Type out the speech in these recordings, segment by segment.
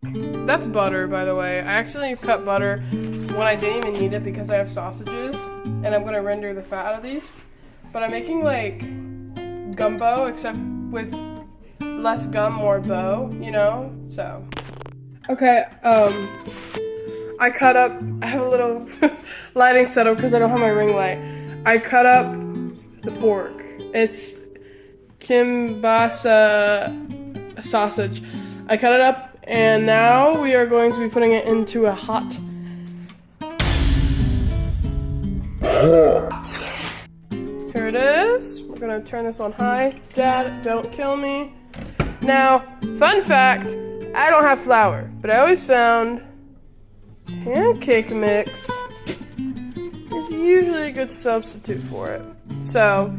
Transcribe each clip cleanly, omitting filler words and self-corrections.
That's butter, by the way. I actually cut butter when I didn't even need it because I have sausages, and I'm gonna render the fat out of these. But I'm making like gumbo, except with less gum, more bow, you know? So. Okay, I cut up, I have a little lighting setup because I don't have my ring light. I cut up the pork. It's kimbasa sausage. I cut it up. And now we are going to be putting it into a hot. Here it is. We're gonna turn this on high. Dad, don't kill me. Now, fun fact, I don't have flour, but I always found pancake mix is usually a good substitute for it. So,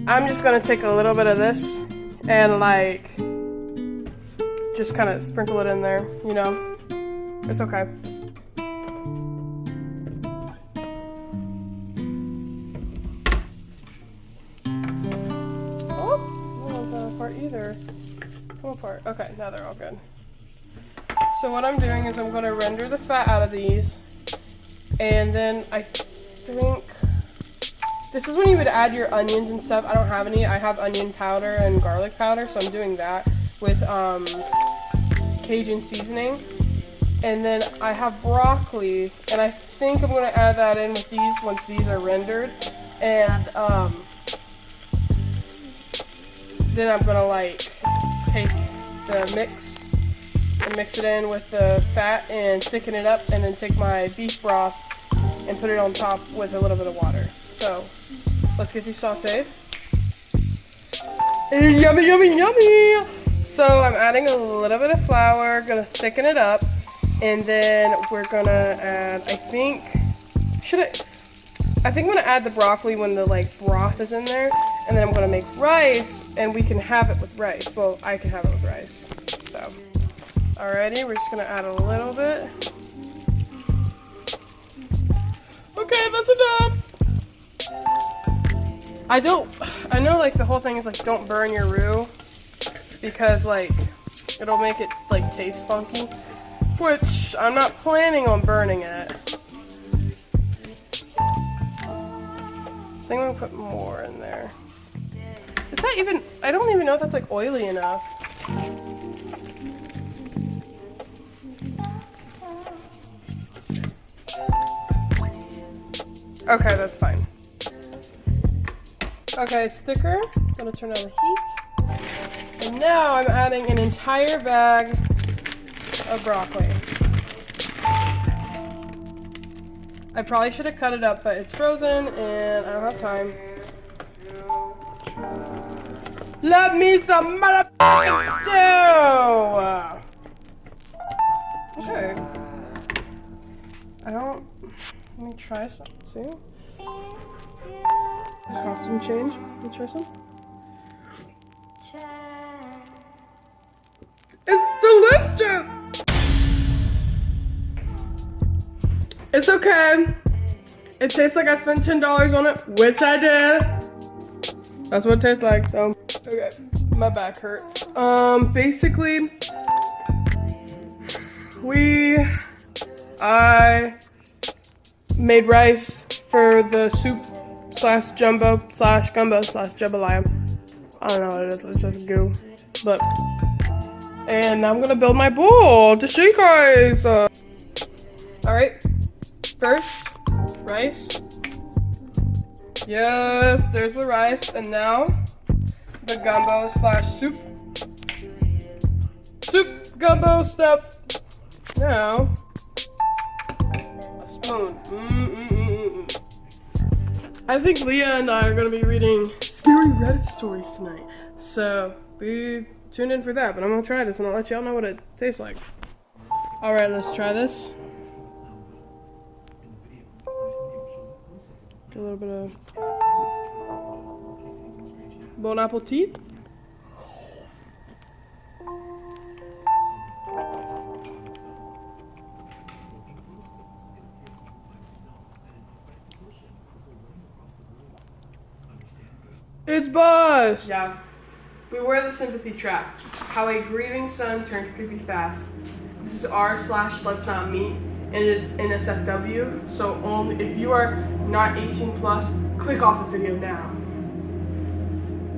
I'm just gonna take a little bit of this and like, just kind of sprinkle it in there, you know? It's okay. Oh, no one's not apart either. Come apart. Okay, now they're all good. So what I'm doing is I'm going to render the fat out of these. And then I think this is when you would add your onions and stuff. I don't have any. I have onion powder and garlic powder, so I'm doing that with Cajun seasoning. And then I have broccoli, and I think I'm going to add that in with these once these are rendered. And then I'm going to like take the mix and mix it in with the fat and thicken it up, and then take my beef broth and put it on top with a little bit of water. So let's get these sauteed. Yummy, yummy, yummy! So I'm adding a little bit of flour, gonna thicken it up, and then we're gonna add, I think I'm gonna add the broccoli when the like broth is in there, and then I'm gonna make rice, and we can have it with rice. Well, I can have it with rice. So, alrighty, we're just gonna add a little bit. Okay, that's enough. I know like the whole thing is like don't burn your roux, because like it'll make it like taste funky, which I'm not planning on burning it. I think I'm gonna put more in there. Is that even, I don't even know if that's like oily enough. Okay, that's fine. Okay, it's thicker. I'm gonna turn on the heat. And now I'm adding an entire bag of broccoli. I probably should have cut it up, but it's frozen and I don't have time. Love me some motherfucking stew! Okay. Let me try some. See? Costume change. Let me try some. It's delicious! It's okay. It tastes like I spent $10 on it, which I did. That's what it tastes like, so. Okay, my back hurts. Basically, I made rice for the soup slash jumbo slash gumbo slash jambalaya. I don't know what it is, it's just goo. But, and I'm gonna build my bowl to show you guys. Alright, first, rice. Yes, there's the rice, and now the gumbo slash soup. Soup gumbo stuff. Now, a spoon. I think Leah and I are going to be reading scary Reddit stories tonight. So, be tuned in for that. But I'm going to try this and I'll let y'all know what it tastes like. Alright, let's try this. Get a little bit of Bon appetit. It's Boss! Yeah. Beware the sympathy trap. How a grieving son turned creepy fast. This This is r/let's not meet. It is NSFW, so only if you are not 18 plus, click off the video now.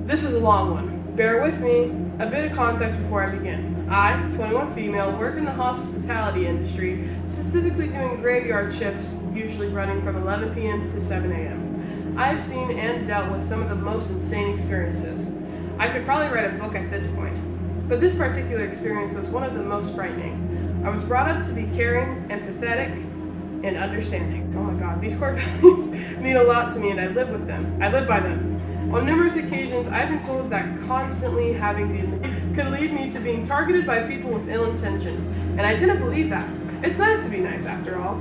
This is a long one. Bear with me. A bit of context before I begin. I, 21 female, work in the hospitality industry, specifically doing graveyard shifts, usually running from 11 p.m. to 7 a.m. I have seen and dealt with some of the most insane experiences. I could probably write a book at this point, but this particular experience was one of the most frightening. I was brought up to be caring, empathetic, and understanding. Oh my god, these core values mean a lot to me, and I live with them. I live by them. On numerous occasions, I've been told that constantly having these could lead me to being targeted by people with ill intentions, and I didn't believe that. It's nice to be nice after all.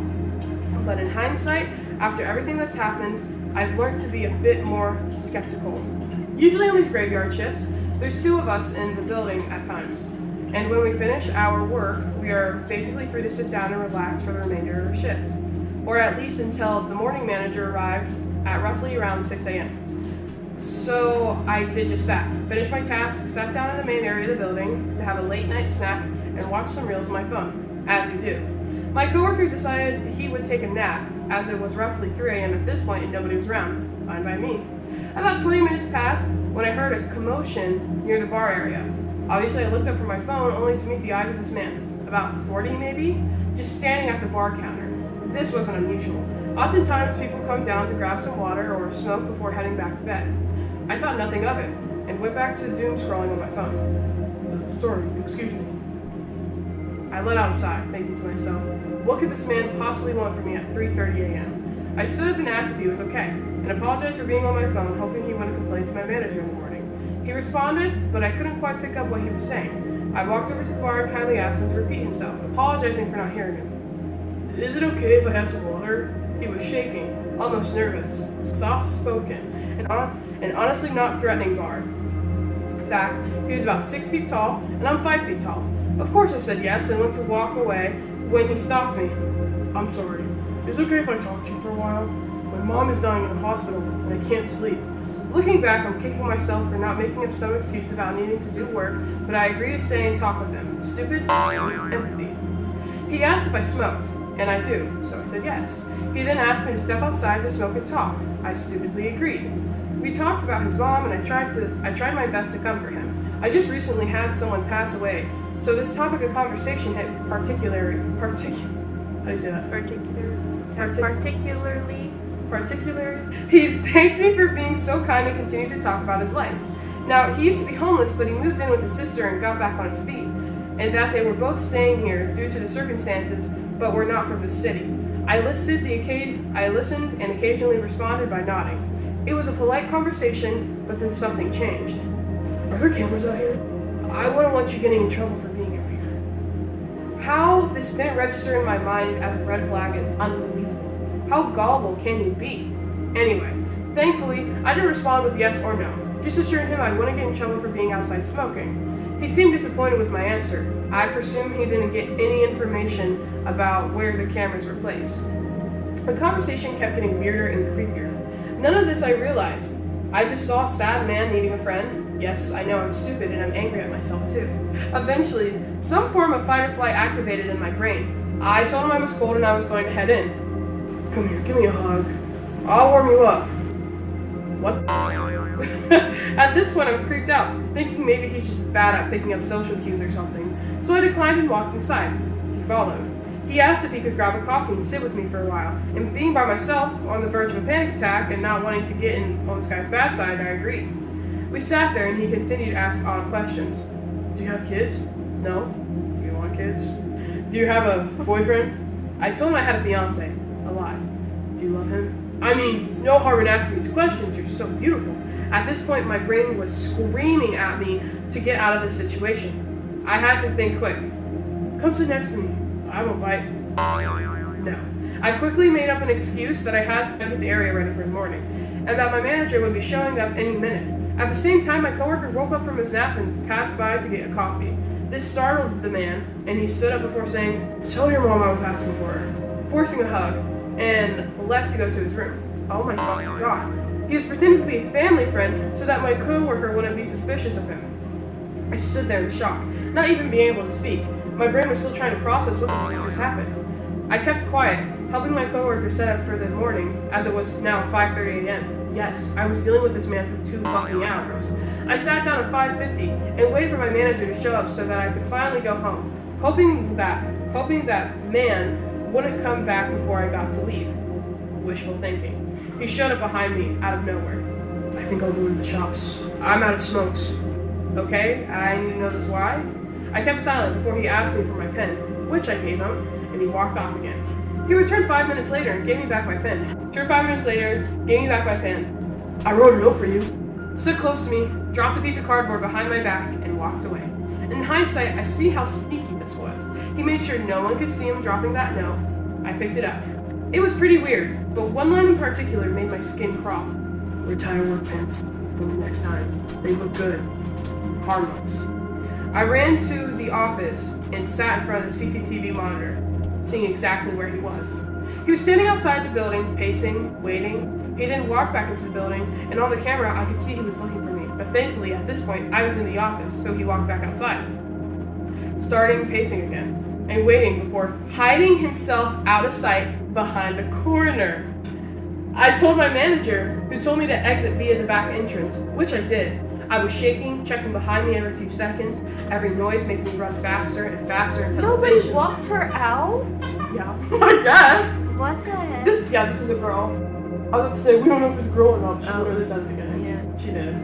But in hindsight, after everything that's happened, I've learned to be a bit more skeptical. Usually on these graveyard shifts, there's 2 of us in the building at times. And when we finish our work, we are basically free to sit down and relax for the remainder of our shift. Or at least until the morning manager arrived at roughly around 6 a.m. So I did just that. Finished my task, sat down in the main area of the building to have a late night snack and watch some reels on my phone, as you do. My coworker decided he would take a nap, as it was roughly 3 a.m. at this point and nobody was around. Fine by me. About 20 minutes passed when I heard a commotion near the bar area. Obviously I looked up from my phone only to meet the eyes of this man, about 40 maybe, just standing at the bar counter. This wasn't unusual. Oftentimes people come down to grab some water or smoke before heading back to bed. I thought nothing of it, and went back to doom scrolling on my phone. Sorry, excuse me. I let out a sigh, thinking to myself, what could this man possibly want from me at 3:30 a.m.? I stood up and asked if he was okay, and apologized for being on my phone, hoping he wouldn't complain to my manager in the morning. He responded, but I couldn't quite pick up what he was saying. I walked over to the bar and kindly asked him to repeat himself, apologizing for not hearing him. Is it okay if I have some water? He was shaking, almost nervous, soft-spoken, and honestly not threatening guard. In fact, he was about 6 feet tall, and I'm 5 feet tall. Of course I said yes and went to walk away when he stopped me. I'm sorry. Is it okay if I talk to you for a while? My mom is dying in the hospital, and I can't sleep. Looking back, I'm kicking myself for not making up some excuse about needing to do work, but I agreed to stay and talk with him. Stupid empathy. He asked if I smoked, and I do, so I said yes. He then asked me to step outside to smoke and talk. I stupidly agreed. We talked about his mom, and I tried my best to comfort him. I just recently had someone pass away, so this topic of conversation hit particularly. He thanked me for being so kind and continued to talk about his life. Now, he used to be homeless, but he moved in with his sister and got back on his feet, and that they were both staying here due to the circumstances, but were not from the city. I listened and occasionally responded by nodding. It was a polite conversation, but then something changed. Are there cameras out here? I wouldn't want you getting in trouble for being out here. How this didn't register in my mind as a red flag is unbelievable. How gullible can you be? Anyway, thankfully, I didn't respond with yes or no, just assuring him I wouldn't get in trouble for being outside smoking. He seemed disappointed with my answer. I presume he didn't get any information about where the cameras were placed. The conversation kept getting weirder and creepier. None of this I realized. I just saw a sad man needing a friend. Yes, I know I'm stupid and I'm angry at myself too. Eventually, some form of fight or flight activated in my brain. I told him I was cold and I was going to head in. Come here, give me a hug. I'll warm you up. What? At this point, I'm creeped out, thinking maybe he's just bad at picking up social cues or something. So I declined and walked inside. He followed. He asked if he could grab a coffee and sit with me for a while, and being by myself, on the verge of a panic attack, and not wanting to get in on this guy's bad side, I agreed. We sat there, and he continued to ask odd questions. Do you have kids? No. Do you want kids? Do you have a boyfriend? I told him I had a fiance. A lie. Do you love him? I mean, no harm in asking these questions, you're so beautiful. At this point, my brain was screaming at me to get out of this situation. I had to think quick. Come sit next to me. I won't bite. No. I quickly made up an excuse that I had to get the area ready for the morning, and that my manager would be showing up any minute. At the same time, my coworker woke up from his nap and passed by to get a coffee. This startled the man, and he stood up before saying, "Tell your mom I was asking for her," forcing a hug, and left to go to his room. Oh my fucking god. He was pretending to be a family friend so that my coworker wouldn't be suspicious of him. I stood there in shock, not even being able to speak. My brain was still trying to process what the fuck just happened. I kept quiet, helping my coworker set up for the morning, as it was now 5:30 a.m. Yes, I was dealing with this man for 2 fucking hours. I sat down at 5:50 and waited for my manager to show up so that I could finally go home, hoping that man wouldn't come back before I got to leave. Wishful thinking. He showed up behind me out of nowhere. I think I'll go to the shops. I'm out of smokes. Okay, I need to know this why. I kept silent before he asked me for my pen, which I gave him, and he walked off again. He returned 5 minutes later and gave me back my pen. I wrote a note for you. Stood close to me, dropped a piece of cardboard behind my back, and walked away. In hindsight, I see how sneaky this was. He made sure no one could see him dropping that note. I picked it up. It was pretty weird, but one line in particular made my skin crawl. Retire work pants for the next time. They look good. Harmless. I ran to the office and sat in front of the CCTV monitor, seeing exactly where he was. He was standing outside the building, pacing, waiting. He then walked back into the building, and on the camera I could see he was looking for me. But thankfully, at this point, I was in the office, so he walked back outside. Starting pacing again, and waiting before hiding himself out of sight behind a corner. I told my manager, who told me to exit via the back entrance, which I did. I was shaking, checking behind me every few seconds. Every noise making me run faster and faster until Nobody walked her out? Yeah, I guess. What the heck? This is a girl. I was about to say, we don't know if it's a girl or not. She literally said it again. Yeah. She did.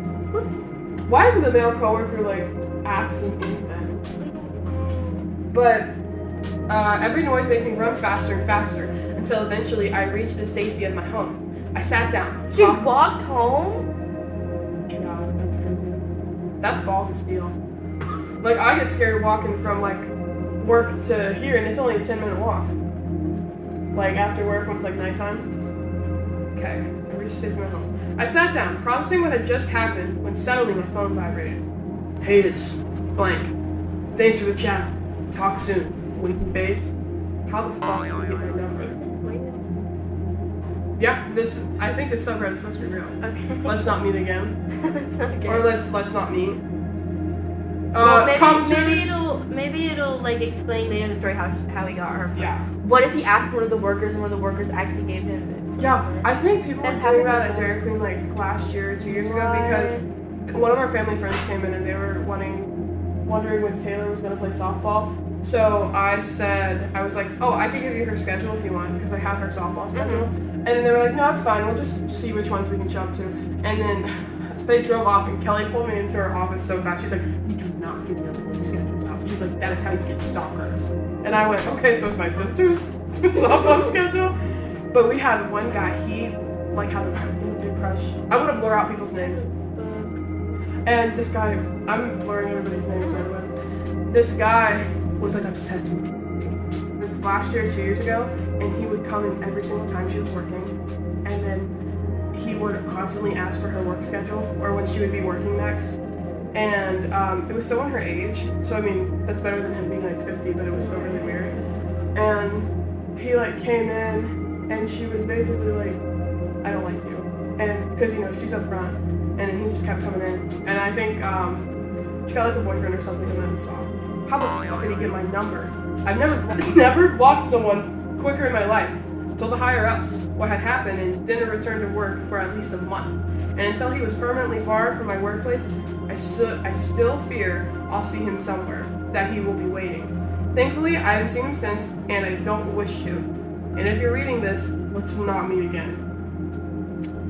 Why isn't the male coworker, like, asking anything? But, every noise made me run faster and faster until eventually I reached the safety of my home. I sat down. She walked home? That's crazy. That's balls of steel. Like, I get scared walking from, like, work to here, and it's only a 10-minute walk. Like, after work when it's, like, nighttime. Okay, I reached the safety of my home. I sat down, processing what had just happened, when suddenly my phone vibrated. Hey, it's blank. Thanks for the chat. Talk soon. Winky face. How the fuck did you get my number? Yeah, I think this subreddit's supposed to be real. Okay. Let's not meet again. Let's not again. Or let's not meet. Well, maybe it'll like explain later in the story how he got her. Yeah. What if he asked one of the workers and one of the workers actually gave him it? Yeah, I think people were doing that at Dairy Queen like last year or 2 years ago because one of our family friends came in and they were wondering when Taylor was going to play softball. So I was like, oh, I can give you her schedule if you want because I have her softball schedule. And then they were like, no, it's fine. We'll just see which ones we can show up to. And then they drove off and Kelly pulled me into her office so fast. She's like, you do not give your work schedules out. She's like, that is how you get stalkers. And I went, okay, so it's my sister's softball schedule. But we had one guy, he like had a big crush. I want to blur out people's names. And this guy, I'm blurring everybody's names by the way. This guy was like obsessed with me. This last year, 2 years ago, and he would come in every single time she was working, and then he would constantly ask for her work schedule or when she would be working next. And it was still on her age, so I mean that's better than him being like 50, but it was still really weird. And he like came in, and she was basically like, I don't like you, and because you know she's up front, and then he just kept coming in, and I think she got like a boyfriend or something, and then stopped. How the fuck did he get my number? I've never blocked someone quicker in my life. Told the higher ups what had happened and didn't return to work for at least a month. And until he was permanently barred from my workplace, I still fear I'll see him somewhere, that he will be waiting. Thankfully, I haven't seen him since, and I don't wish to. And if you're reading this, let's not meet again.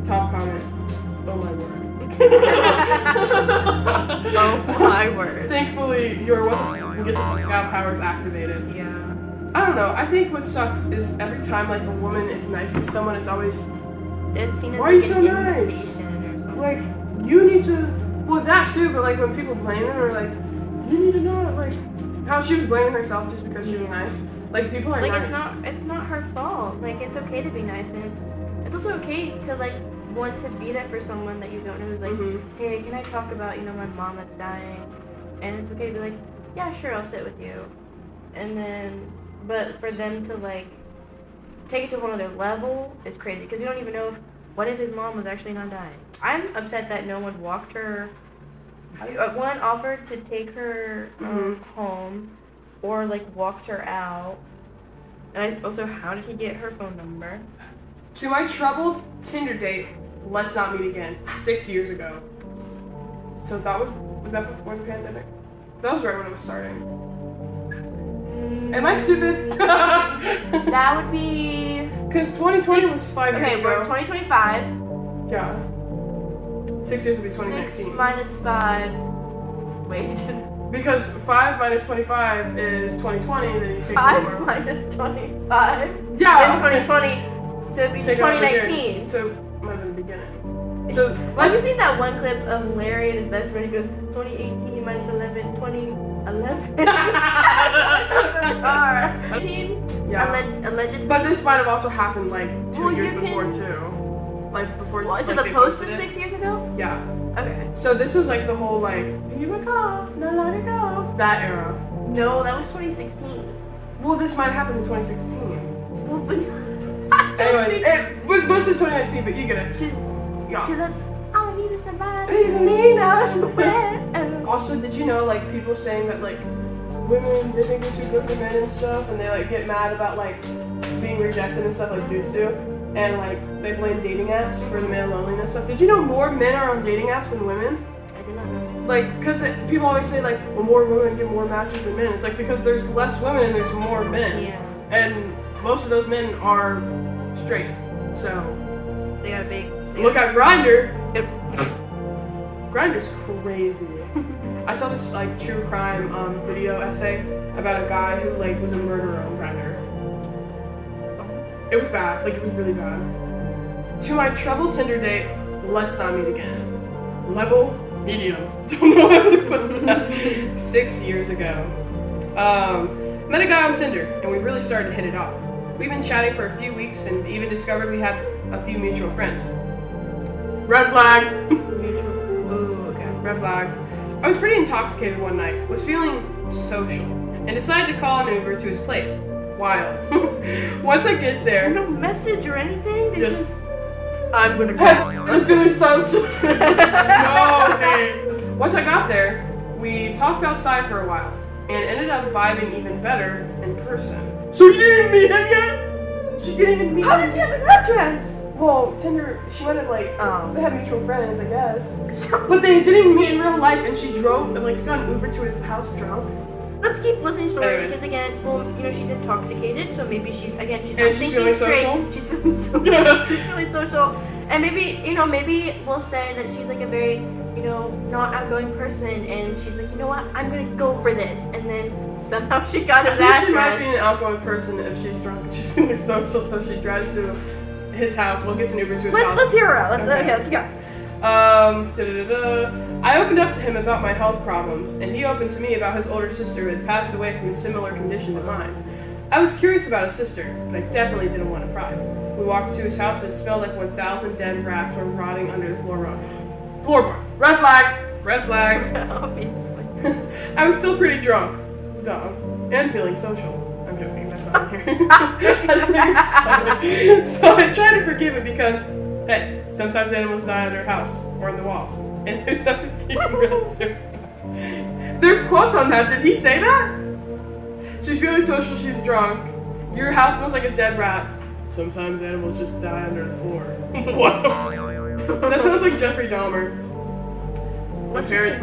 Top comment. Oh my word. Oh my word. Thankfully, your what the fuck and get the fuck out powers activated. Yeah. I don't know. I think what sucks is every time like a woman is nice to someone, it's always, It's seen as why are you so nice? Like, you need to, well that too, but like when people blame them or like, you need to know like how she was blaming herself just because she was nice. Like people are like nice. it's not her fault. Like it's okay to be nice, and it's also okay to like want to be there for someone that you don't know who's like, hey, can I talk about, you know, my mom that's dying? And it's okay to be like, yeah, sure, I'll sit with you. And then, but for them to like take it to one other level is crazy because you don't even know what if his mom was actually not dying. I'm upset that no one walked her. One offered to take her home, or like walked her out? And also, how did he get her phone number? To my troubled Tinder date, let's not meet again. 6 years ago. So that was that before the pandemic? That was right when it was starting. Am I stupid? That would be... Because 2020 was 5 years Okay, ago. we're 2025. Yeah. 6 years would be 2019. 6 minus 5. Wait. Because 5 minus 25 is 2020, then you take 5 more. minus 25 Yeah. is 2020. So it'd be Take it out of 2019. So might have been the beginning. So Have you let's seen that one clip of Larry and his best friend? He goes 2018 minus 11, 2011. 18. yeah. Allegedly. But this might have also happened like 2 Well, years you before can- too. Like before. Well, so like, the they post posted was it. 6 years ago? Yeah. Okay. So this was like the whole like you would go, no let it go. That era. No, that was 2016. Well, this might happen in 2016. Well, but Anyways, it was mostly 2019, but you get it. Because Yeah. that's all I need to survive. Also, did you know like people saying that like women they think they're too good for men and stuff, and they like get mad about like being rejected and stuff like dudes do, and like they blame dating apps for the male loneliness stuff. Did you know more men are on dating apps than women? I did not know. Like, because people always say like, well, more women get more matches than men. It's like because there's less women and there's more men, Yeah. and most of those men are straight. So They got a big. look at Grindr. Grindr's crazy. I saw this like true crime video essay about a guy who like was a murderer on Grindr. It was bad, like it was really bad. To my troubled Tinder date, let's not meet again. Level medium. Don't know how to put that. 6 years ago. Met a guy on Tinder and we really started to hit it off. We've been chatting for a few weeks and even discovered we had a few mutual friends. Red flag. Ooh, okay. Red flag. I was pretty intoxicated one night, was feeling social, and decided to call an Uber to his place. Wild. Once I get there, No message or anything? They Just- just I'm gonna call. I'm feeling social. No, hey. Once I got there, we talked outside for a while, and ended up vibing even better in person. So you didn't meet him yet? She didn't even meet How him. did you have his address? Well, Tinder, she might have like, Oh. they had mutual friends, I guess. But they didn't even meet in real life, and she drove, and like, got an Uber to his house drunk. Let's keep listening to story Anyways. because again, well, you know, she's intoxicated, so maybe she's not she's thinking feeling straight. social? She's feeling social. She's feeling social, and maybe we'll say that she's like a very, not outgoing person, and she's like, you know what, I'm gonna go for this, and then somehow she got his I think she might be address. an outgoing person if she's drunk and she's feeling social, so she drives to his house. Well, gets an Uber to his house. Let's hear her out. Okay. Let's keep going. I opened up to him about my health problems, and he opened to me about his older sister who had passed away from a similar condition to mine. I was curious about his sister, but I definitely didn't want to pry. We walked to his house and it smelled like 1,000 dead rats were rotting under the floorboard. Red flag! Red flag! Obviously. I was still pretty drunk, dumb, and feeling social. I'm joking, that's not here. So I tried to forgive it because, hey, sometimes animals die in their house or in the walls, and there's nothing you can really do. There's quotes on that. Did he say that? She's feeling social, she's drunk. Your house smells like a dead rat. Sometimes animals just die under the floor. What the fuck? That sounds like Jeffrey Dahmer. My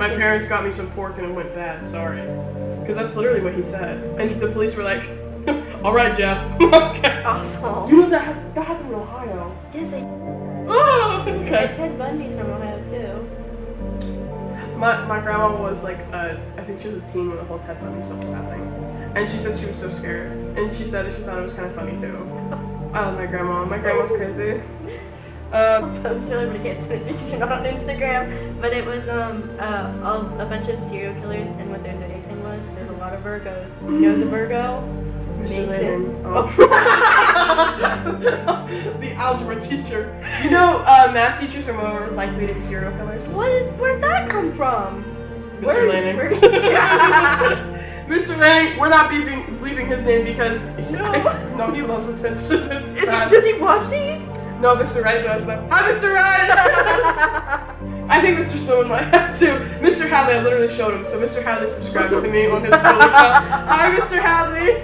parents got me some pork and it went bad, sorry. Because that's literally what he said. And the police were like, alright, Jeff. Okay. Awful. You know that happened in Ohio. Yes, I did. Oh, Yeah, okay. Ted Bundy's from Ohio too. My grandma was like, I think she was a teen when the whole Ted Bundy stuff was happening. And she said she was so scared. And she said she thought it was kind of funny too. I love my grandma. My grandma's crazy. I'm still able to get Spencer because you're not on Instagram, but it was a bunch of serial killers, and what their zodiac sign was. There's a lot of Virgos. You know who's a Virgo? Mr. Mason. Lehman. Oh. The algebra teacher. You know, math teachers are more likely to be serial killers. Where'd that come from? Mr. Lanning. Mr. Lanning, we're not bleeping his name because no, he loves attention. It's bad. Does he watch these? No, Mr. Wright does though. Hi, Mr. Wright! I think Mr. Spoon might have to. Mr. Hadley, I literally showed him, so Mr. Hadley subscribed to me on his school account. Hi, Mr. Hadley.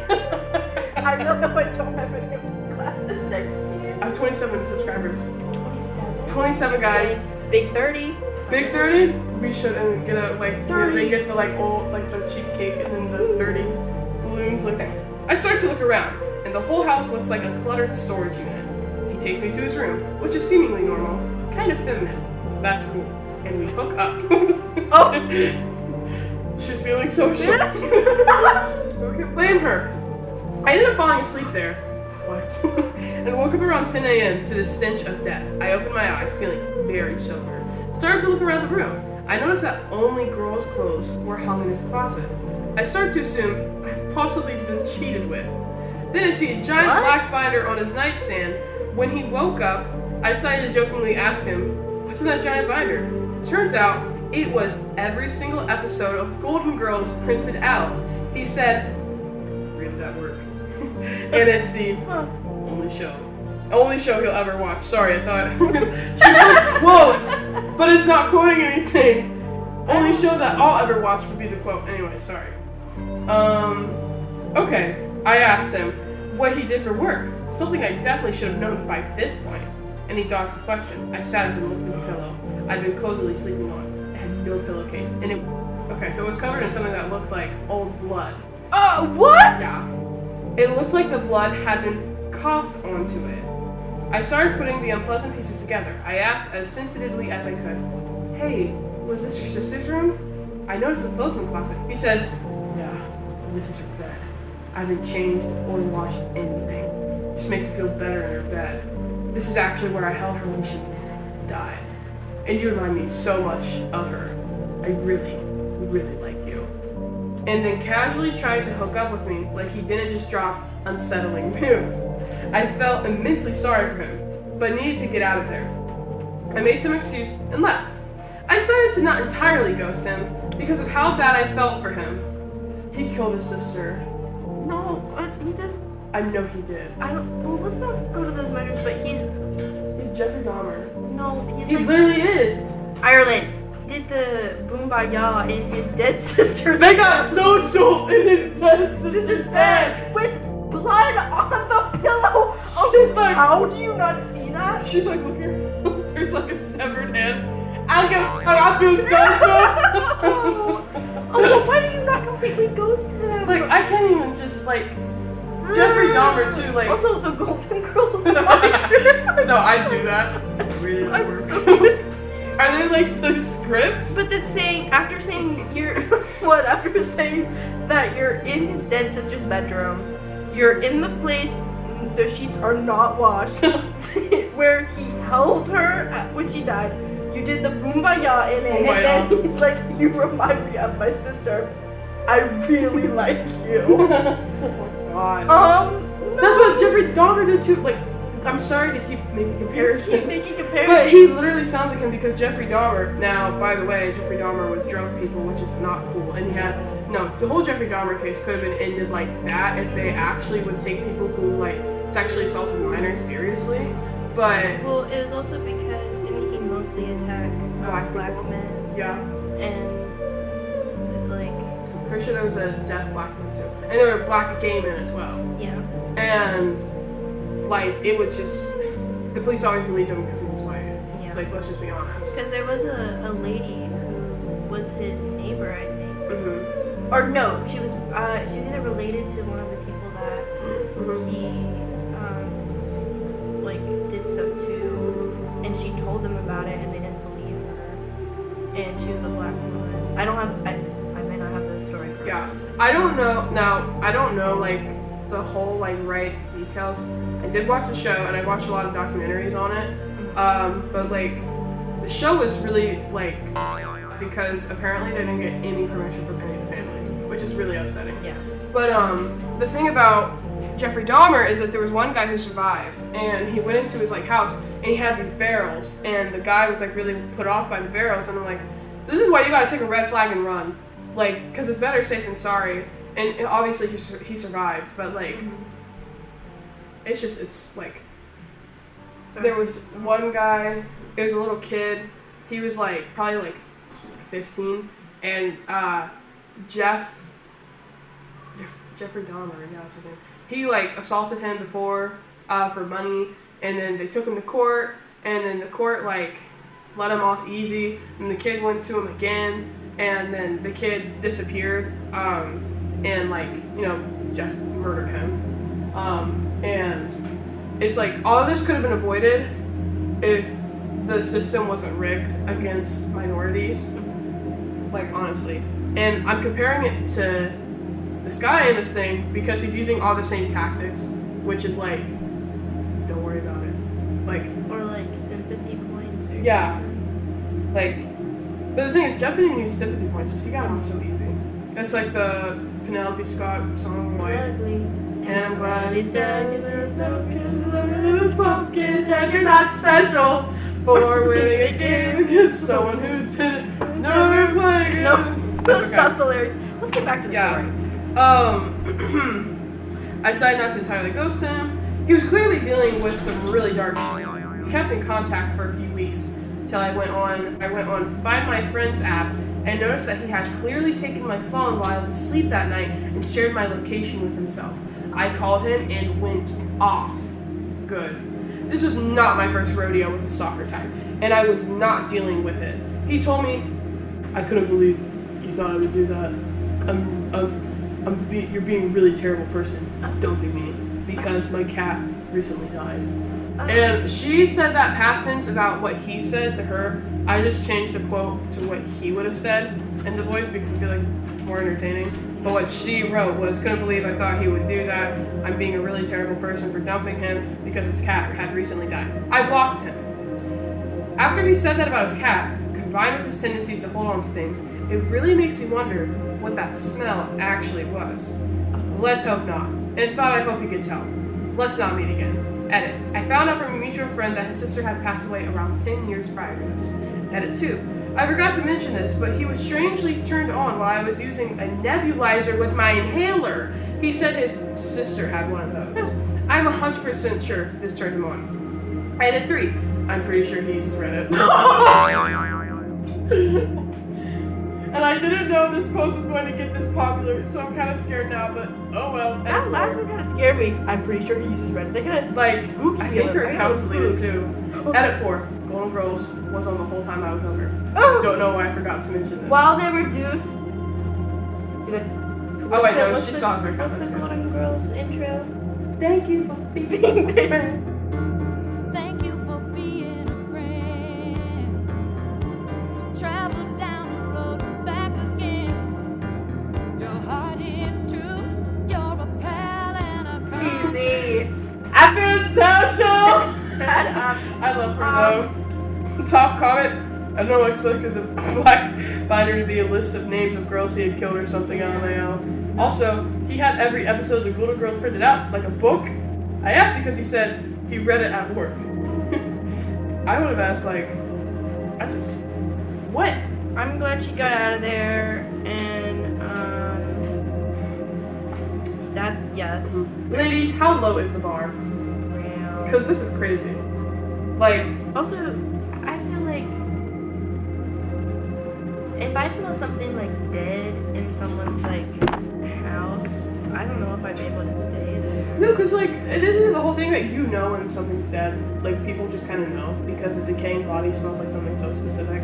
I know if I don't have any of the classes next year. I have 27 subscribers. 27. 27 guys. Big 30. Big 30? We should get a, like, 30. They get the, like, old, like, the cheap cake and then the 30 balloons, like that. I start to look around, and the whole house looks like a cluttered storage unit. He takes me to his room, which is seemingly normal, kind of feminine. That's cool. And we hook up. Oh! She's feeling so shy. Who can blame her? I ended up falling asleep there. What? And woke up around 10 a.m. to the stench of death. I opened my eyes, feeling very sober. Started to look around the room. I noticed that only girls' clothes were hung in his closet. I started to assume I've possibly been cheated with. Then I see a giant black binder on his nightstand. When he woke up, I decided to jokingly ask him, "What's in that giant binder?" Turns out, it was every single episode of Golden Girls printed out. He said, read that work. And it's the only show he'll ever watch. Sorry, I thought she puts quotes, but it's not quoting anything. Only show that I'll ever watch would be the quote. Anyway, sorry. Okay. I asked him what he did for work, something I definitely should have known by this point. And he dodged the question. I sat up and looked at the pillow I'd been cozily sleeping on. It had no pillowcase, and so it was covered in something that looked like old blood. What? Yeah. It looked like the blood had been coughed onto it. I started putting the unpleasant pieces together. I asked as sensitively as I could, "Hey, was this your sister's room? I noticed the clothes in the closet." He says, "Yeah, this is her bed. I haven't changed or washed anything. It just makes me feel better in her bed. This is actually where I held her when she died. And you remind me so much of her. I really, really like you." And then casually tried to hook up with me like he didn't just drop unsettling moves. I felt immensely sorry for him, but needed to get out of there. I made some excuse and left. I decided to not entirely ghost him because of how bad I felt for him. He killed his sister. No, he did. I know he did. Well, let's not go to those measures, but he's Jeffrey Dahmer. No, He literally is. Ireland. Did the boombayah in his dead sister's They got social in his dead sister's bed. with blood on the pillow. She's like, how do you not see that? She's like, look here. There's like a severed hand. I don't give a fuck. I feel social. Also, why do you not completely ghost him? Like, I can't even just like Jeffrey Dahmer too. Like, also the Golden Girls. No, I'd do that. Really I'm work. so Are they like the scripts? But then after saying that you're in his dead sister's bedroom, you're in the place the sheets are not washed, where he held her when she died. You did the boombayah in it, and then he's like, "You remind me of my sister. I really like you." Oh my god. No. That's what Jeffrey Dahmer did too. Like, I'm sorry to keep making comparisons. But he literally sounds like him because Jeffrey Dahmer, now, by the way, Jeffrey Dahmer would drug people, which is not cool. And the whole Jeffrey Dahmer case could have been ended like that if they actually would take people who, like, sexually assaulted minors seriously. But... Well, it was also because, didn't he mostly attack black men? Yeah. And, like... I'm pretty sure there was a deaf black man too. And there were black gay men as well. Yeah. And... like, it was just, the police always believed him because he was white. Yeah. Like, let's just be honest. Because there was a lady who was his neighbor, I think. Mm-hmm. Or no, she was either related to one of the people that he, like, did stuff to, and she told them about it, and they didn't believe her. And she was a black woman. I may not have the story correct. Yeah. I don't know, like, the whole, like, right details. I did watch the show, and I watched a lot of documentaries on it, but, like, the show was really, like, because apparently they didn't get any permission from any of the families, which is really upsetting. Yeah. But, the thing about Jeffrey Dahmer is that there was one guy who survived, and he went into his, like, house, and he had these barrels, and the guy was, like, really put off by the barrels, and I'm like, this is why you gotta take a red flag and run. Like, because it's better safe than sorry. And obviously he survived, but, like, it's like, there was one guy, it was a little kid he was like probably like 15, and Jeffrey Dahmer, yeah, that's his name. He like assaulted him before for money, and then they took him to court, and then the court like let him off easy, and the kid went to him again, and then the kid disappeared, and like, you know, Jeff murdered him. And it's like all of this could have been avoided if the system wasn't rigged against minorities. Like, honestly. And I'm comparing it to this guy in this thing because he's using all the same tactics, which is like, don't worry about it. Like, or like sympathy points. Or yeah. Like, but the thing is, Jeff didn't even use sympathy points, just he got off so easy. It's like the Penelope Scott song, like, and I'm glad he's dead, there's no killer in his pumpkin, and you're not special for winning a game against someone who didn't never play again. Nope, that's not the lyrics. Let's get back to the story. I decided not to entirely ghost him. He was clearly dealing with some really dark shit. We kept in contact for a few weeks until I went on Find My Friends app and noticed that he had clearly taken my phone while I was asleep that night and shared my location with himself. I called him and went off. Good. This was not my first rodeo with a stalker type, and I was not dealing with it. He told me, I couldn't believe you thought I would do that. You're being a really terrible person. Don't be mean, because my cat recently died. And she said that past tense about what he said to her. I just changed the quote to what he would have said in the voice because I feel like it's more entertaining. But what she wrote was, couldn't believe I thought he would do that. I'm being a really terrible person for dumping him because his cat had recently died. I blocked him. After he said that about his cat, combined with his tendencies to hold on to things, it really makes me wonder what that smell actually was. Let's hope not. In thought, I hope he could tell. Let's not meet again. Edit. I found out from a mutual friend that his sister had passed away around 10 years prior to this. Edit 2. I forgot to mention this, but he was strangely turned on while I was using a nebulizer with my inhaler. He said his sister had one of those. I'm 100% sure this turned him on. Edit 3. I'm pretty sure he uses Reddit. And I didn't know this post was going to get this popular, so I'm kind of scared now, but oh well. That last one kind of scared me. I'm pretty sure he uses Reddit. They're gonna, like, I think her account's deleted too. Edit 4. Golden Girls was on the whole time I was younger. Oh. Don't know why I forgot to mention this. While they were due. Oh wait, no, she saw her comment too. What's the Golden Girls intro? Thank you for being there. Thank you for being a friend. Travel down the road and back again. Your heart is true. You're a pal and a kind. Easy. I've been social. Shut up. I love her though. Top comment. I don't know, I expected the black binder to be a list of names of girls he had killed or something on my Also, he had every episode of Golden Girls printed out, like a book. I asked because he said he read it at work. I would have asked, like, what? I'm glad she got out of there, and, that's... Ladies, how low is the bar? Real. Because this is crazy. Like... Also, I feel like if I smell something like dead in someone's like house, I don't know if I'd be able to stay there. No, because like it isn't the whole thing that you know when something's dead. Like people just kind of know because a decaying body smells like something so specific.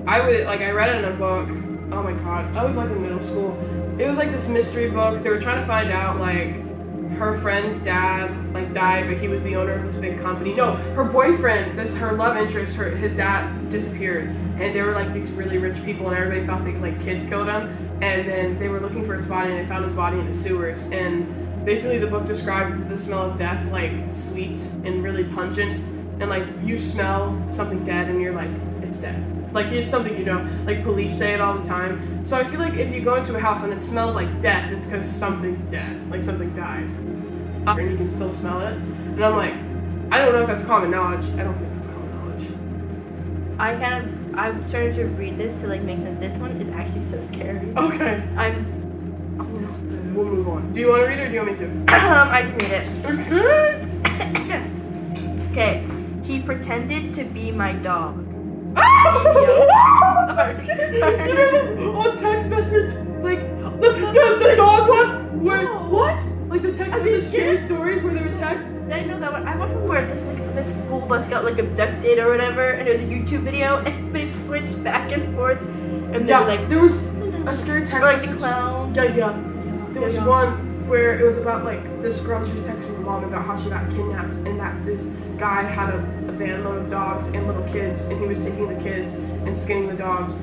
I read it in a book. Oh my god, I was like in middle school. It was like this mystery book. They were trying to find out like her friend's dad like died, but he was the owner of this big company. No, her boyfriend, her love interest, his dad disappeared, and they were like these really rich people, and everybody thought they like kids killed him. And then they were looking for his body, and they found his body in the sewers. And basically, the book described the smell of death like sweet and really pungent, and like you smell something dead, and you're like, it's dead. Like it's something you know. Like police say it all the time. So I feel like if you go into a house and it smells like death, it's because something's dead, like something died. And you can still smell it. And I'm like, I don't know if that's common knowledge. I don't think that's common knowledge. I'm starting to read this to like make sense. This one is actually so scary. Okay. We'll move on. Do you want to read it or do you want me to? I can read it. Okay. Okay. He pretended to be my dog. You know this on text message? Like, the dog one? Where, No. what? Like the text Are you message scary serious? stories where they would text? I know that one. I watched one where this school bus got like abducted or whatever, and it was a YouTube video, and they switched back and forth, and Yeah, they were like, there was a scary text or like message. the clown. Yeah. There was one where it was about like this girl, she was texting her mom about how she got kidnapped and that this guy had a van load of dogs and little kids and he was taking the kids and skinning the dogs.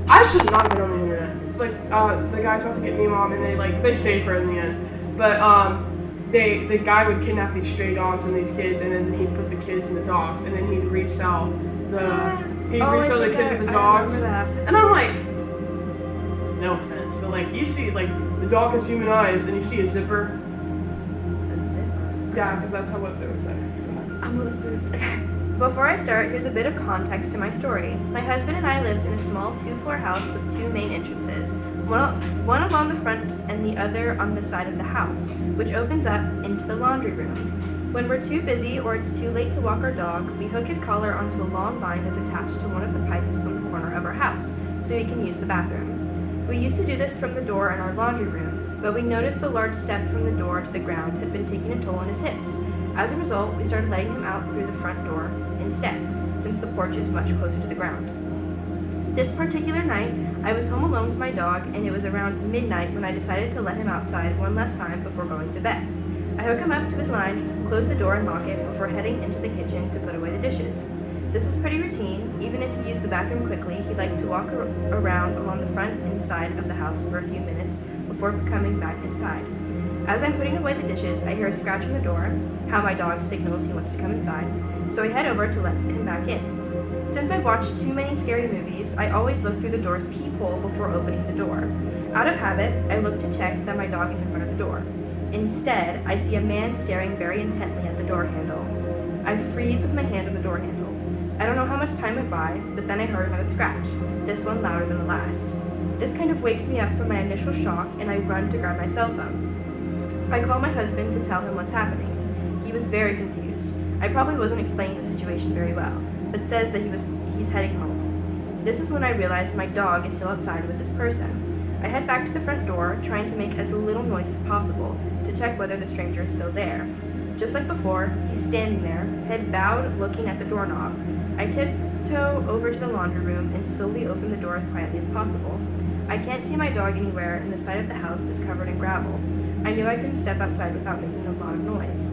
I should not have been on the internet. Like the guy's about to get me, mom, and they save her in the end. But the guy would kidnap these stray dogs and these kids, and then he'd put the kids and the dogs, and then he'd resell the kids with the dogs. I remember that. And I'm like, no offense, but like you see like the dog has human eyes, and you see a zipper. Yeah, because that's what they would say. I'm a little spooked. Okay. Before I start, here's a bit of context to my story. My husband and I lived in a small 2-floor house with 2 main entrances, one along the front and the other on the side of the house, which opens up into the laundry room. When we're too busy or it's too late to walk our dog, we hook his collar onto a long line that's attached to one of the pipes on the corner of our house, so he can use the bathroom. We used to do this from the door in our laundry room, but we noticed the large step from the door to the ground had been taking a toll on his hips. As a result, we started letting him out through the front door instead, since the porch is much closer to the ground. This particular night, I was home alone with my dog, and it was around midnight when I decided to let him outside one last time before going to bed. I hook him up to his line, close the door and lock it before heading into the kitchen to put away the dishes. This is pretty routine. Even if he used the bathroom quickly, he liked to walk around along the front and side of the house for a few minutes before coming back inside. As I'm putting away the dishes, I hear a scratch on the door, how my dog signals he wants to come inside, so I head over to let him back in. Since I've watched too many scary movies, I always look through the door's peephole before opening the door. Out of habit, I look to check that my dog is in front of the door. Instead, I see a man staring very intently at the door handle. I freeze with my hand on the door handle. I don't know how much time went by, but then I heard another scratch, this one louder than the last. This kind of wakes me up from my initial shock, and I run to grab my cell phone. I call my husband to tell him what's happening. He was very confused. I probably wasn't explaining the situation very well, but says that he's heading home. This is when I realize my dog is still outside with this person. I head back to the front door, trying to make as little noise as possible to check whether the stranger is still there. Just like before, he's standing there, head bowed, looking at the doorknob. I tiptoe over to the laundry room and slowly open the door as quietly as possible. I can't see my dog anywhere, and the side of the house is covered in gravel. I knew I couldn't step outside without making a lot of noise.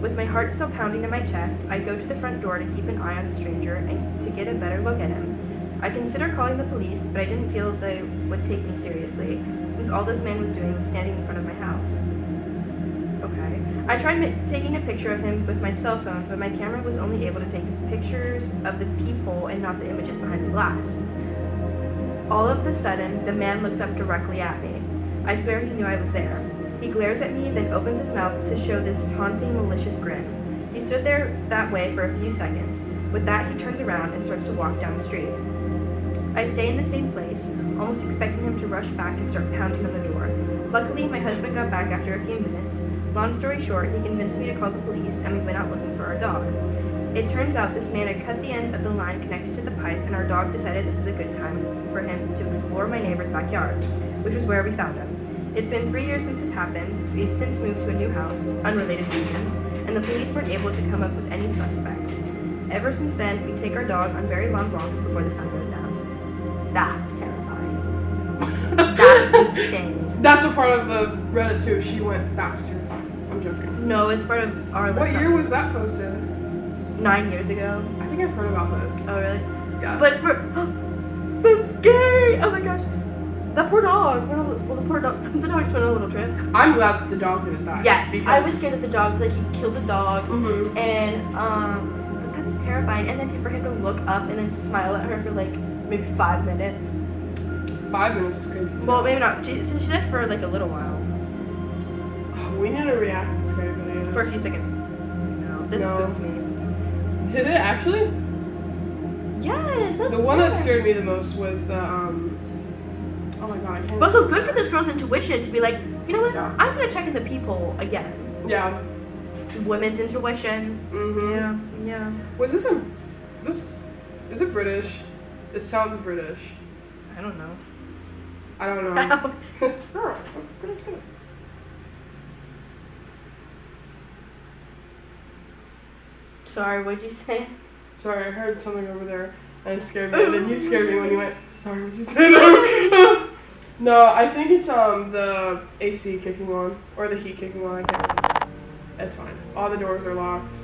With my heart still pounding in my chest, I go to the front door to keep an eye on the stranger and to get a better look at him. I consider calling the police, but I didn't feel they would take me seriously, since all this man was doing was standing in front of my house. Okay. I tried taking a picture of him with my cell phone, but my camera was only able to take pictures of the peephole and not the images behind the glass. All of a sudden, the man looks up directly at me. I swear he knew I was there. He glares at me, then opens his mouth to show this taunting, malicious grin. He stood there that way for a few seconds. With that, he turns around and starts to walk down the street. I stay in the same place, almost expecting him to rush back and start pounding on the door. Luckily, my husband got back after a few minutes. Long story short, he convinced me to call the police, and we went out looking for our dog. It turns out this man had cut the end of the line connected to the pipe, and our dog decided this was a good time for him to explore my neighbor's backyard, which was where we found him. It's been 3 years since this happened. We've since moved to a new house, unrelated reasons, and the police weren't able to come up with any suspects. Ever since then, we take our dog on very long walks before the sun goes down. That's terrifying. That's insane. That's a part of the Reddit too. She went, that's terrifying. I'm joking. No, it's part of our... What year was that posted? 9 years ago. I think I've heard about this. Oh, really? Yeah. But for... so scary! Oh my gosh. That poor dog. Well, the poor dog. The dog just went on a little trip. I'm glad that the dog didn't die. Yes, because I was scared of the dog. Like, he killed the dog. Mm-hmm. And, that's terrifying. And then for him to look up and then smile at her for, like, maybe 5 minutes. 5 minutes is crazy too. Well, maybe not. She did for, like, a little while. We need to react to scary videos. For a few seconds. No, this spooked me. Did it actually? Yes, that's The one that good. scared me the most was the, oh my god, I can't. But also good for this girl's intuition to be like, you know what? Yeah. I'm gonna check in the peephole again. Yeah. Women's intuition. Mm-hmm. Yeah. Was this is it British? It sounds British. I don't know. I don't know. Girl, it's good. Sorry, what'd you say? Sorry, I heard something over there and it scared me. And then you scared me when you went, sorry, what'd you say? No, I think it's the AC kicking on. Or the heat kicking on, I can't. It's fine. All the doors are locked.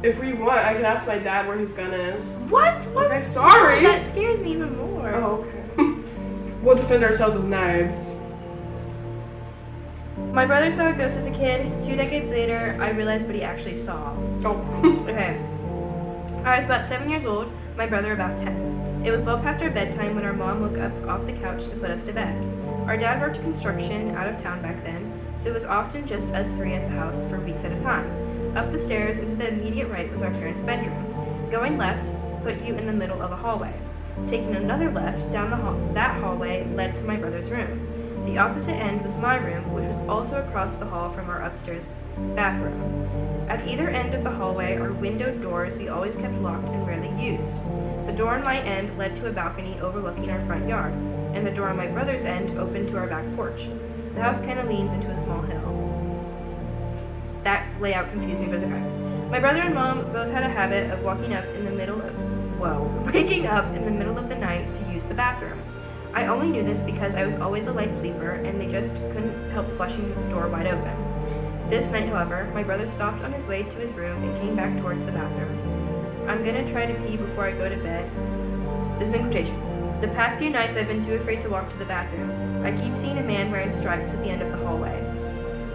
If we want, I can ask my dad where his gun is. What? Okay, sorry. That scares me even more. Oh, okay. We'll defend ourselves with knives. My brother saw a ghost as a kid. 2 decades later, I realized what he actually saw. Oh. Okay. I was about 7 years old, my brother about 10. It was well past our bedtime when our mom woke up off the couch to put us to bed. Our dad worked construction out of town back then, so it was often just us three at the house for weeks at a time. Up the stairs and to the immediate right was our parents' bedroom. Going left put you in the middle of a hallway. Taking another left down that hallway led to my brother's room. The opposite end was my room, which was also across the hall from our upstairs bathroom. At either end of the hallway are windowed doors we always kept locked and rarely used. The door on my end led to a balcony overlooking our front yard, and the door on my brother's end opened to our back porch. The house kind of leans into a small hill. That layout confused me, but it's okay. My brother and mom both had a habit of waking up in the middle of the night to use the bathroom. I only knew this because I was always a light sleeper and they just couldn't help flushing the door wide open. This night, however, my brother stopped on his way to his room and came back towards the bathroom. I'm gonna try to pee before I go to bed. This is in quotations. The past few nights I've been too afraid to walk to the bathroom. I keep seeing a man wearing stripes at the end of the hallway.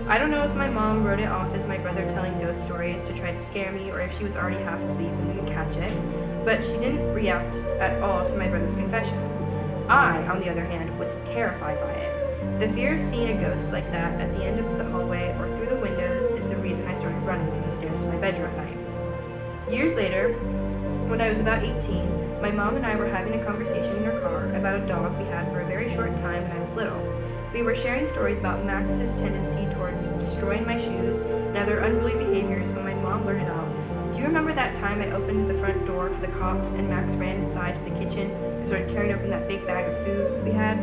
I don't know if my mom wrote it off as my brother telling ghost stories to try to scare me or if she was already half asleep and didn't catch it, but she didn't react at all to my brother's confession. I, on the other hand, was terrified by it. The fear of seeing a ghost like that at the end of the hallway or through the windows is the reason I started running from the stairs to my bedroom at night. Years later, when I was about 18, my mom and I were having a conversation in her car about a dog we had for a very short time when I was little. We were sharing stories about Max's tendency towards destroying my shoes and other unruly behaviors when my mom blurted out, "Do you remember that time I opened the front door for the cops and Max ran inside to the kitchen and started tearing open that big bag of food we had?"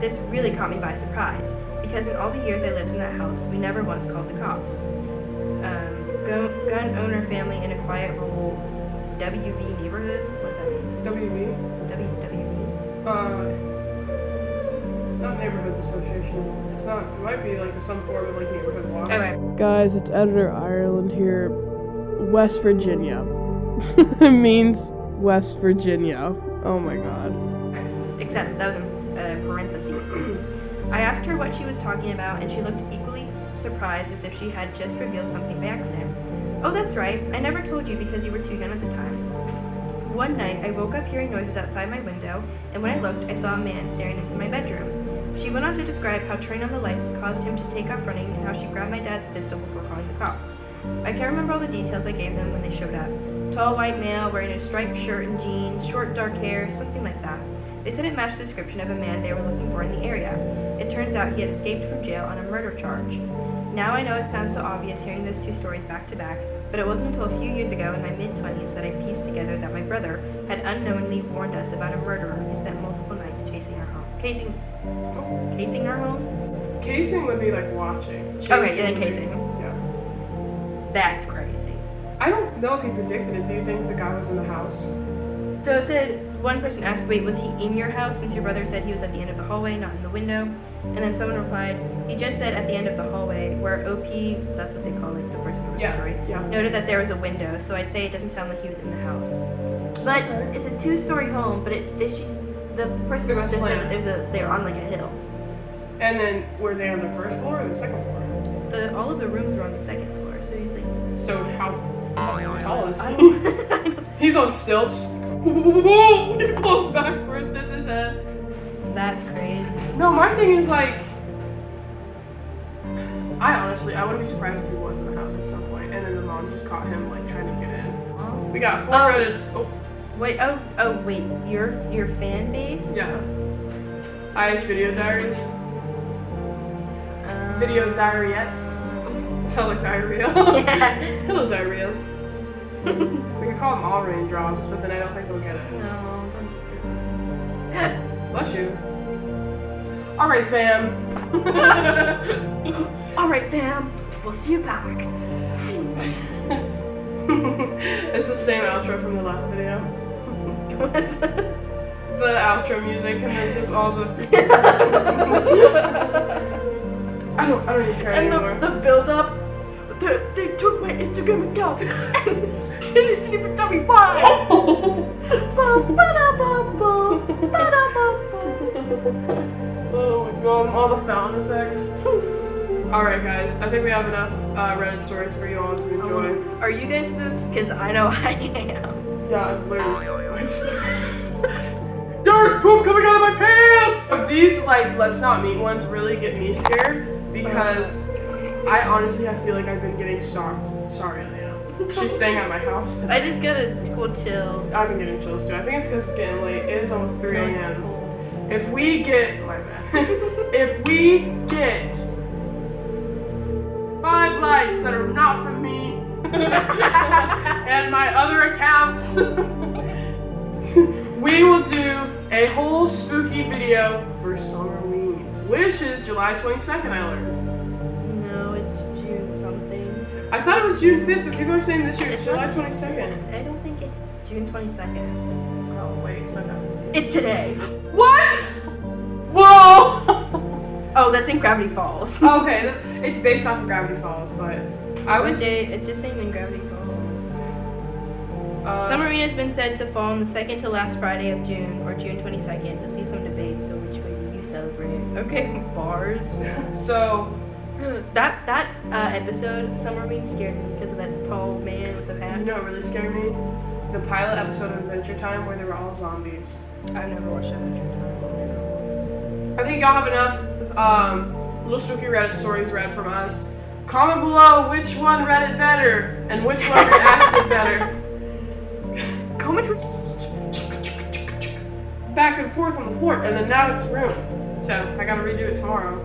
This really caught me by surprise, because in all the years I lived in that house, we never once called the cops. Gun owner family in a quiet rural WV neighborhood? What does that mean? WB? WV? Not neighborhood association. It's not. It might be like some form of like neighborhood watch. Okay. Guys, it's Editor Ireland here. West Virginia. It means West Virginia. Oh my god. Except that was in parentheses. I asked her what she was talking about, and she looked equally surprised as if she had just revealed something by accident. "Oh, that's right. I never told you because you were too young at the time. One night, I woke up hearing noises outside my window, and when I looked, I saw a man staring into my bedroom." She went on to describe how turning on the lights caused him to take off running and how she grabbed my dad's pistol before calling the cops. I can't remember all the details I gave them when they showed up. Tall white male wearing a striped shirt and jeans, short dark hair, something like that. They said it matched the description of a man they were looking for in the area. It turns out he had escaped from jail on a murder charge. Now I know it sounds so obvious hearing those two stories back to back, but it wasn't until a few years ago in my mid-20s that I pieced together that my brother had unknowingly warned us about a murderer who spent multiple nights casing our home. Casing our home? Casing would be like watching. Okay, yeah, then casing. Yeah. That's crazy. I don't know if he predicted it. Do you think the guy was in the house? So it said, one person asked, "Wait, was he in your house since your brother said he was at the end of the hallway, not in the window?" And then someone replied, "He just said at the end of the hallway, where OP," that's what they call it, the person who wrote the story, noted that there was a window, so I'd say it doesn't sound like he was in the house. But it's a 2-story home, but the person who wrote this said that they're on like a hill. And then were they on the first floor or the second floor? All of the rooms were on the second floor, so he's like... So how tall is I he? don't He's on stilts. He falls backwards, hits his head. That's crazy. No, my thing is like, I wouldn't be surprised if he was in the house at some point, and then the mom just caught him like trying to get in. We got 4 minutes. Oh. Wait, wait, your fan base? Yeah. IH Video Diaries. Video Diariettes. Sound like diarrhea. Yeah. Hello, diarrheas. We could call them all raindrops, but then I don't think they'll get it. No. Bless you. Alright, fam. Alright, fam. We'll see you back. It's the same outro from the last video. The outro music and then just all the I don't even care anymore. And the build up, they took my Instagram account and they didn't even tell me why. Oh my god, all the sound effects. Alright guys, I think we have enough Reddit stories for you all to enjoy. Are you guys spooked? Because I know I am. Yeah, I'm literally There's poop coming out of my pants! But these, like, let's not meet ones really get me scared because I honestly feel like I've been getting stalked. Sorry, Leah. She's staying at my house today. I just got a cool chill. I've been getting chills too. I think it's because it's getting late. It is almost 3 a.m. If we get, my bad. If we get 5 likes that are not from me and my other accounts, we will do a whole spooky video for Summerween, which is July 22nd, I learned. No, it's June something. I thought it was June 5th, but people are saying this year it's July 22nd. I don't think it's June 22nd. Oh, wait, so no. It's today. What? Whoa! Oh, that's in Gravity Falls. Okay, it's based off of Gravity Falls, but I What would day? It's just saying in Gravity Falls. Summerween has been said to fall on the second to last Friday of June, or June 22nd. Let's see some debate. So which way do you celebrate? Okay, bars. So That episode, Summerween, scared me because of that tall man with the you hat. know what really scared me? The pilot episode of Adventure Time where they were all zombies. I've never watched Adventure Time. I think y'all have enough little spooky Reddit stories read from us. Comment below which one read it better and which one reacted better. Comment back and forth on the floor, and then now it's ruined. So I gotta redo it tomorrow.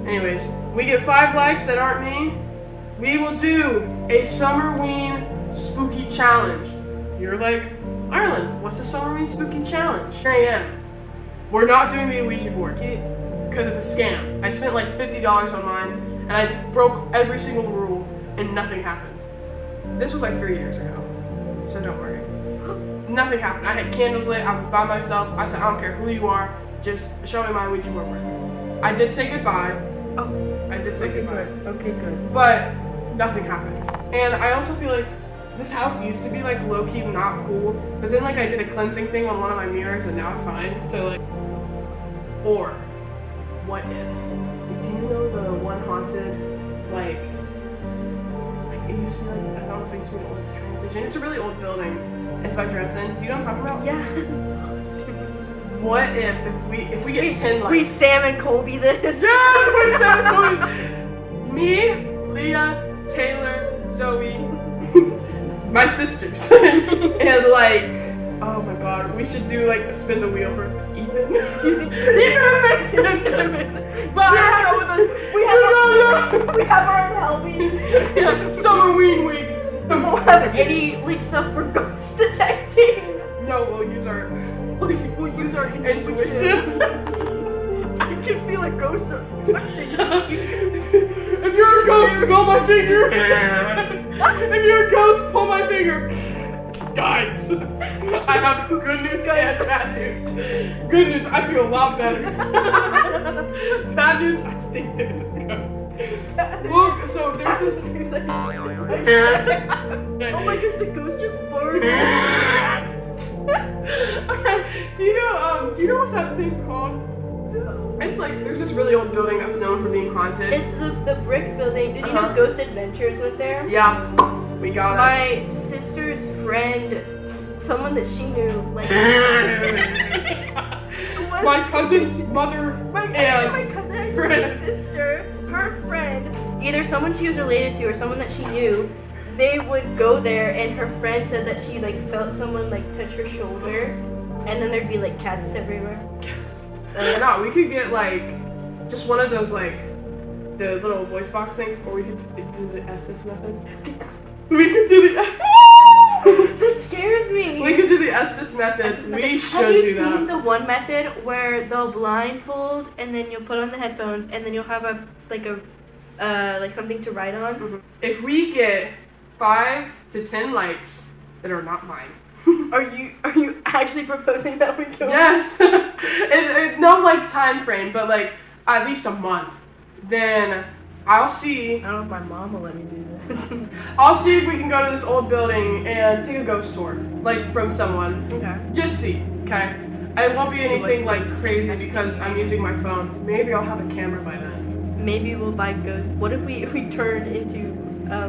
Anyways, we get 5 likes that aren't me. We will do a Summerween spooky challenge. You're like, Ireland, what's a Summerween spooky challenge? Here I am. We're not doing the Ouija board because it's a scam. I spent like $50 on mine and I broke every single rule and nothing happened. This was like 3 years ago, so don't worry. Nothing happened. I had candles lit, I was by myself. I said, I don't care who you are, just show me my Ouija board work. I did say goodbye. Oh, I did say goodbye. Okay, good. But nothing happened. And I also feel like this house used to be like low-key not cool, but then like I did a cleansing thing on one of my mirrors and now it's fine. So like, or what if? Do you know the one haunted, like it used to be like, I don't know if it used to be an old train station. It's a really old building. It's by Dresden. Do you know what I'm talking about? Yeah. What if we get 10 likes? We Sam and Colby this. Yes, we Sam and Colby. Me, Leah, Taylor, Zoe, my sisters, and like, oh my god, we should do like a spin the wheel for Ethan. Ethan and Mason. But we have our own Halloween. Yeah, Summerween week. We'll have any like stuff for ghost detecting. No, we'll use our intuition. I can feel a ghost touching me. If you're a ghost, pull my finger. If you're a ghost, pull my finger. Guys, I have good news and bad news. Good news, I feel a lot better. Bad news, I think there's a ghost. Look, so there's this. Oh my gosh, the ghost just farted. Okay, do you know what that thing's called? It's like, there's this really old building that's known for being haunted. It's the brick building. Did you know Ghost Adventures went there? Yeah, we got it. My sister's friend, someone that she knew, like my cousin's mother and my cousin and friend. my sister, her friend, either someone she was related to or someone that she knew, they would go there and her friend said that she like felt someone like touch her shoulder and then there'd be like cats everywhere. No, we could get like just one of those like the little voice box things, or we could do the Estes method. We could do the That scares me. We could do the Estes method. Estes method. We should Have you do seen that. the one method where they'll blindfold and then you'll put on the headphones and then you'll have a like something to write on? If we get 5 to 10 likes that are not mine. Are you actually proposing that we go? Yes. No like time frame, but like at least a month. Then I'll see. I don't know if my mom will let me do this. I'll see if we can go to this old building and take a ghost tour, like from someone. Okay. Just see, okay? It won't be anything like crazy because I'm using my phone. Maybe I'll have a camera by then. Maybe we'll buy ghost. What if we turn into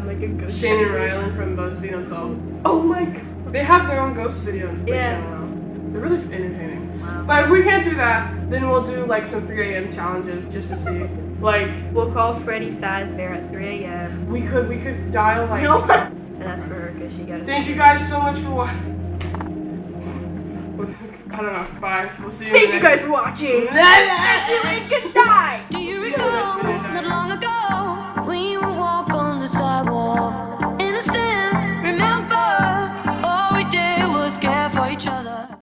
like a ghost? Shannon hunter? Ryland from BuzzFeed Unsolved. Oh my god. They have their own ghost video on their Yeah. channel now. They're really entertaining. Wow. But if we can't do that, then we'll do like some 3 a.m. challenges just to see. Like We'll call Freddy Fazbear at 3 a.m. we could dial like. No. And that's for her because she got. Thank you guys so much for watching. I don't know. Bye. We'll see you. Thank in you the guys for watching. next. Thank you and good night. Do you See you in the next recall video, not guys. long ago?